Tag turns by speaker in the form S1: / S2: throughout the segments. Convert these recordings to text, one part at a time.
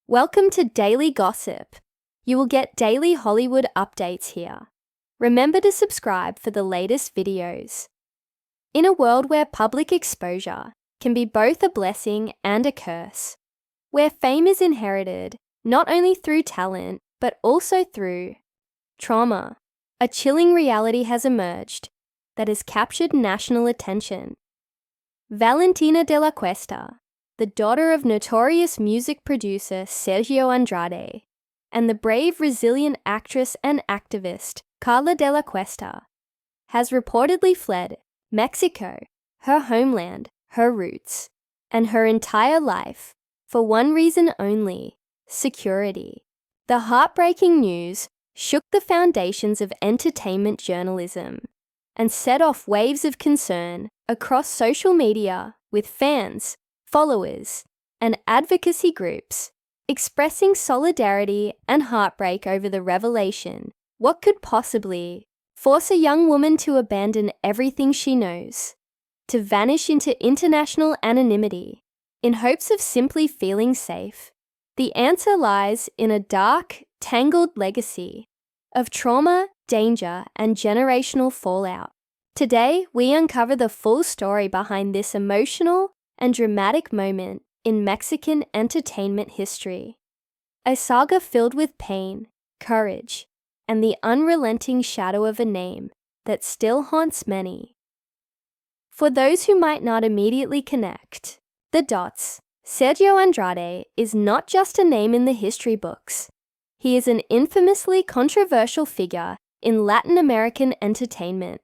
S1: Welcome to Daily Gossip. You will get daily Hollywood updates here. Remember to subscribe for the latest videos. In a world where public exposure can be both a blessing and a curse, where fame is inherited not only through talent but also through trauma, a chilling reality has emerged that has captured national attention. Valentina de la Cuesta, the daughter of notorious music producer Sergio Andrade, and the brave, resilient actress and activist Karla de la Cuesta, has reportedly fled Mexico, her homeland, her roots, and her entire life for one reason only: security. The heartbreaking news shook the foundations of entertainment journalism and set off waves of concern across social media, with fans, followers, and advocacy groups expressing solidarity and heartbreak over the revelation. What could possibly force a young woman to abandon everything she knows, to vanish into international anonymity in hopes of simply feeling safe? The answer lies in a dark, tangled legacy of trauma, danger, and generational fallout. Today, we uncover the full story behind this emotional and dramatic moment in Mexican entertainment history. A saga filled with pain, courage, and the unrelenting shadow of a name that still haunts many. For those who might not immediately connect the dots, Sergio Andrade is not just a name in the history books. He is an infamously controversial figure in Latin American entertainment,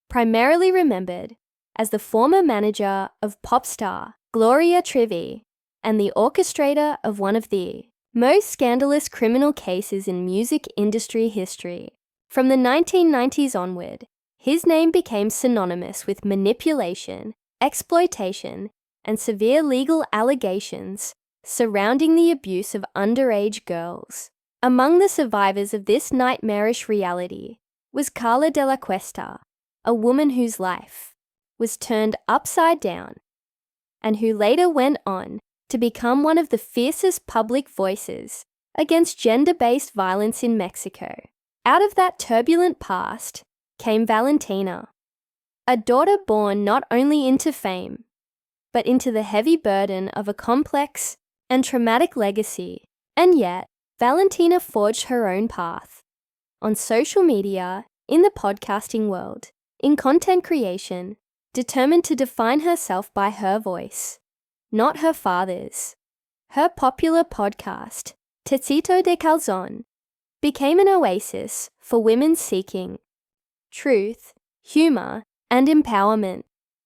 S1: primarily remembered as the former manager of pop star Gloria Trevi and the orchestrator of one of the most scandalous criminal cases in music industry history. From the 1990s onward, his name became synonymous with manipulation, exploitation, and severe legal allegations surrounding the abuse of underage girls. Among the survivors of this nightmarish reality was Karla de la Cuesta, a woman whose life was turned upside down and who later went on to become one of the fiercest public voices against gender-based violence in Mexico. Out of that turbulent past came Valentina, a daughter born not only into fame, but into the heavy burden of a complex and traumatic legacy. And yet, Valentina forged her own path on social media, in the podcasting world, in content creation, determined to define herself by her voice, not her father's. Her popular podcast, Tecito de Calzón, became an oasis for women seeking truth, humor, and empowerment.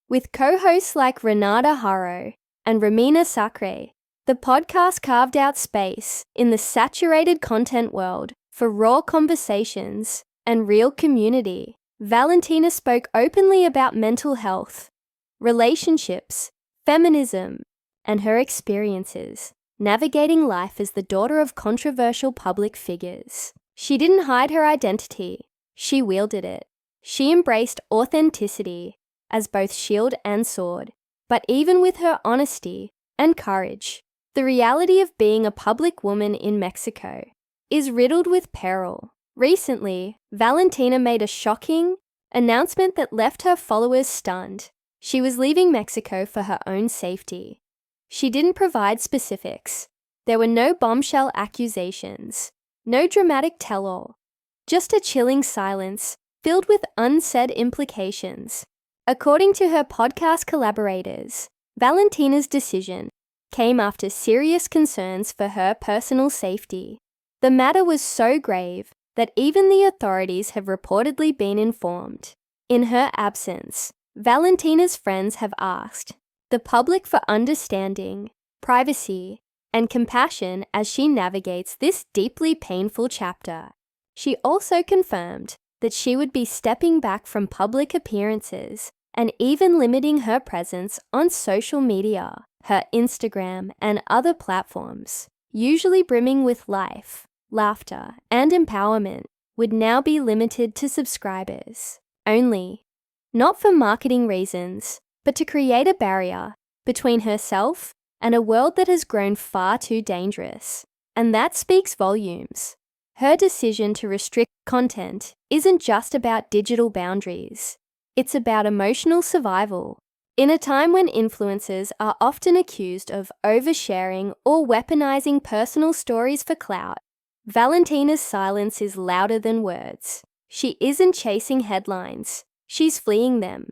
S1: With co-hosts like Renata, Haro, and Romina, Sacre, the podcast carved out space in the saturated content world for raw conversations and real community. Valentina spoke openly about mental health, relationships, feminism, and her experiences navigating life as the daughter of controversial public figures. She didn't hide her identity, she wielded it. She embraced authenticity as both shield and sword. But even with her honesty and courage, the reality of being a public woman in Mexico is riddled with peril. Recently, Valentina made a shocking announcement that left her followers stunned. She was leaving Mexico for her own safety. She didn't provide specifics. There were no bombshell accusations, no dramatic tell-all, just a chilling silence filled with unsaid implications. According to her podcast collaborators, Valentina's decision came after serious concerns for her personal safety. The matter was so grave that even the authorities have reportedly been informed. In her absence, Valentina's friends have asked the public for understanding, privacy, and compassion as she navigates this deeply painful chapter. She also confirmed that she would be stepping back from public appearances and even limiting her presence on social media. Her Instagram and other platforms, usually brimming with life, laughter, and empowerment, would now be limited to subscribers only, not for marketing reasons, but to create a barrier between herself and a world that has grown far too dangerous. And that speaks volumes. Her decision to restrict content isn't just about digital boundaries. It's about emotional survival. In a time when influencers are often accused of oversharing or weaponizing personal stories for clout, Valentina's silence is louder than words. She isn't chasing headlines, she's fleeing them.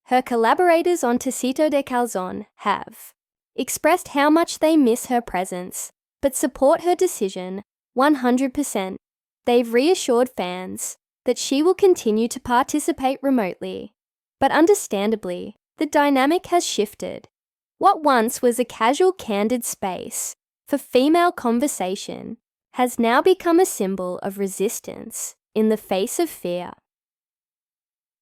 S1: Her collaborators on Tecito de Calzón have expressed how much they miss her presence, but support her decision 100%. They've reassured fans that she will continue to participate remotely. But understandably, the dynamic has shifted. What once was a casual, candid space for female conversation has now become a symbol of resistance in the face of fear.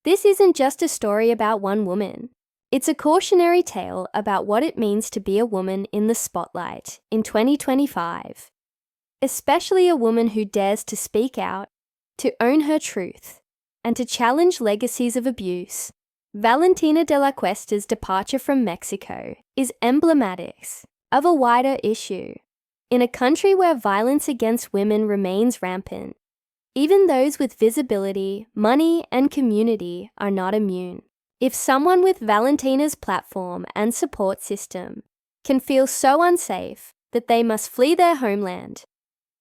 S1: This isn't just a story about one woman. It's a cautionary tale about what it means to be a woman in the spotlight in 2025. Especially a woman who dares to speak out, to own her truth, and to challenge legacies of abuse. Valentina de la Cuesta's departure from Mexico is emblematic of a wider issue. In a country where violence against women remains rampant, even those with visibility, money, and community are not immune. If someone with Valentina's platform and support system can feel so unsafe that they must flee their homeland,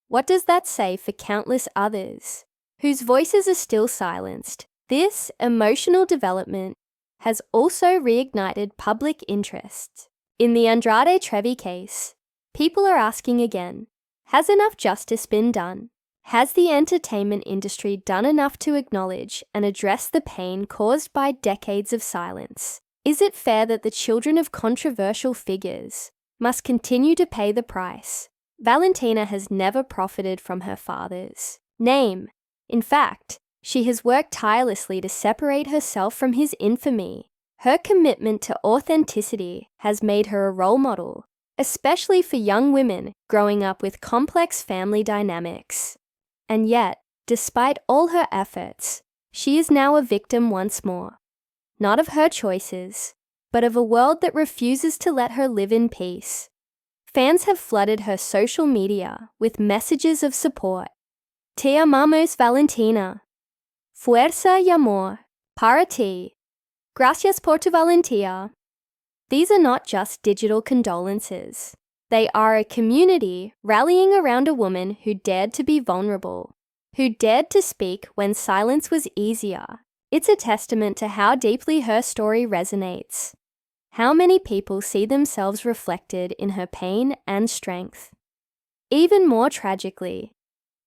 S1: what does that say for countless others whose voices are still silenced? This emotional development has also reignited public interest. In the Andrade Trevi case, people are asking again, has enough justice been done? Has the entertainment industry done enough to acknowledge and address the pain caused by decades of silence? Is it fair that the children of controversial figures must continue to pay the price? Valentina has never profited from her father's name. In fact, she has worked tirelessly to separate herself from his infamy. Her commitment to authenticity has made her a role model, especially for young women growing up with complex family dynamics. And yet, despite all her efforts, she is now a victim once more. Not of her choices, but of a world that refuses to let her live in peace. Fans have flooded her social media with messages of support. Te amamos, Valentina. Fuerza y amor para ti. Gracias por tu valentía. These are not just digital condolences. They are a community rallying around a woman who dared to be vulnerable, who dared to speak when silence was easier. It's a testament to how deeply her story resonates. How many people see themselves reflected in her pain and strength. Even more tragically,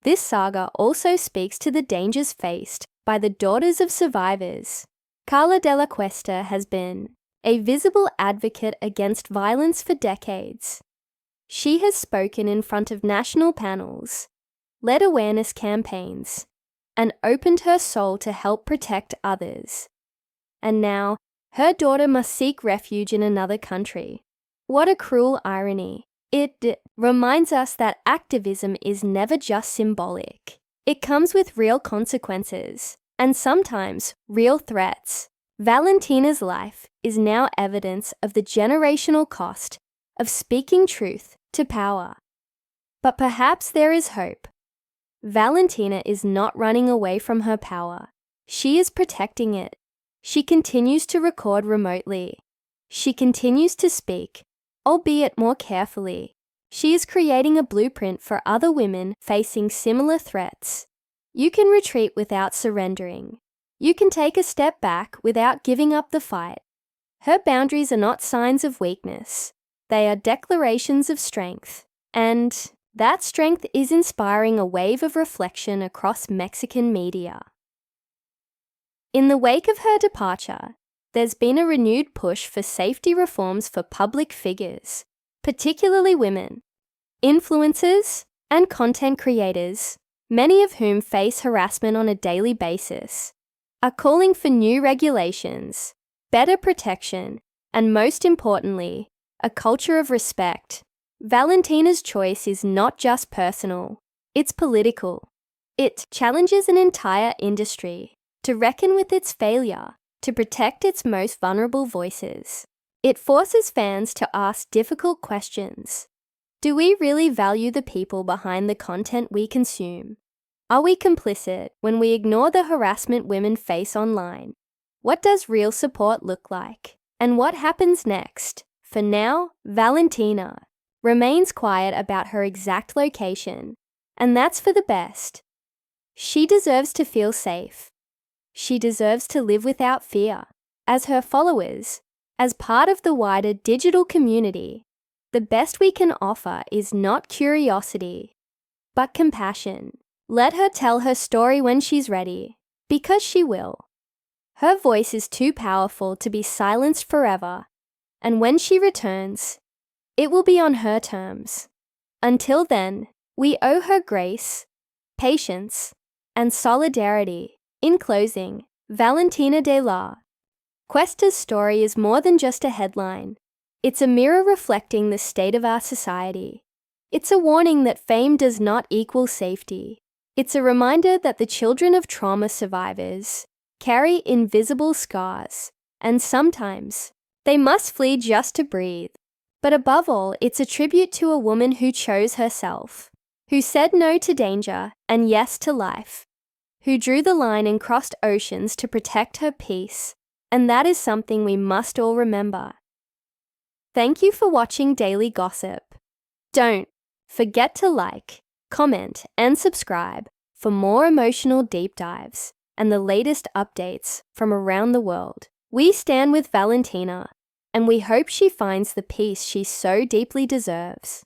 S1: this saga also speaks to the dangers faced by the daughters of survivors. Karla de la Cuesta has been a visible advocate against violence for decades. She has spoken in front of national panels, led awareness campaigns, and opened her soul to help protect others. And now, her daughter must seek refuge in another country. What a cruel irony. It reminds us that activism is never just symbolic. It comes with real consequences, and sometimes real threats. Valentina's life is now evidence of the generational cost of speaking truth to power. But perhaps there is hope. Valentina is not running away from her power. She is protecting it. She continues to record remotely. She continues to speak, albeit more carefully. She is creating a blueprint for other women facing similar threats. You can retreat without surrendering. You can take a step back without giving up the fight. Her boundaries are not signs of weakness. They are declarations of strength. And that strength is inspiring a wave of reflection across Mexican media. In the wake of her departure, there's been a renewed push for safety reforms for public figures, particularly women, influencers, and content creators, many of whom face harassment on a daily basis, are calling for new regulations, better protection, and most importantly, a culture of respect. Valentina's choice is not just personal, it's political. It challenges an entire industry to reckon with its failure to protect its most vulnerable voices. It forces fans to ask difficult questions. Do we really value the people behind the content we consume? Are we complicit when we ignore the harassment women face online? What does real support look like? And what happens next? For now, Valentina remains quiet about her exact location, and that's for the best. She deserves to feel safe. She deserves to live without fear. As her followers, as part of the wider digital community, the best we can offer is not curiosity, but compassion. Let her tell her story when she's ready, because she will. Her voice is too powerful to be silenced forever, and when she returns, it will be on her terms. Until then, we owe her grace, patience, and solidarity. In closing, Valentina de la Cuesta's story is more than just a headline. It's a mirror reflecting the state of our society. It's a warning that fame does not equal safety. It's a reminder that the children of trauma survivors carry invisible scars, and sometimes they must flee just to breathe. But above all, it's a tribute to a woman who chose herself, who said no to danger and yes to life, who drew the line and crossed oceans to protect her peace, and that is something we must all remember. Thank you for watching Daily Gossip. Don't forget to like, comment, and subscribe for more emotional deep dives and the latest updates from around the world. We stand with Valentina, and we hope she finds the peace she so deeply deserves.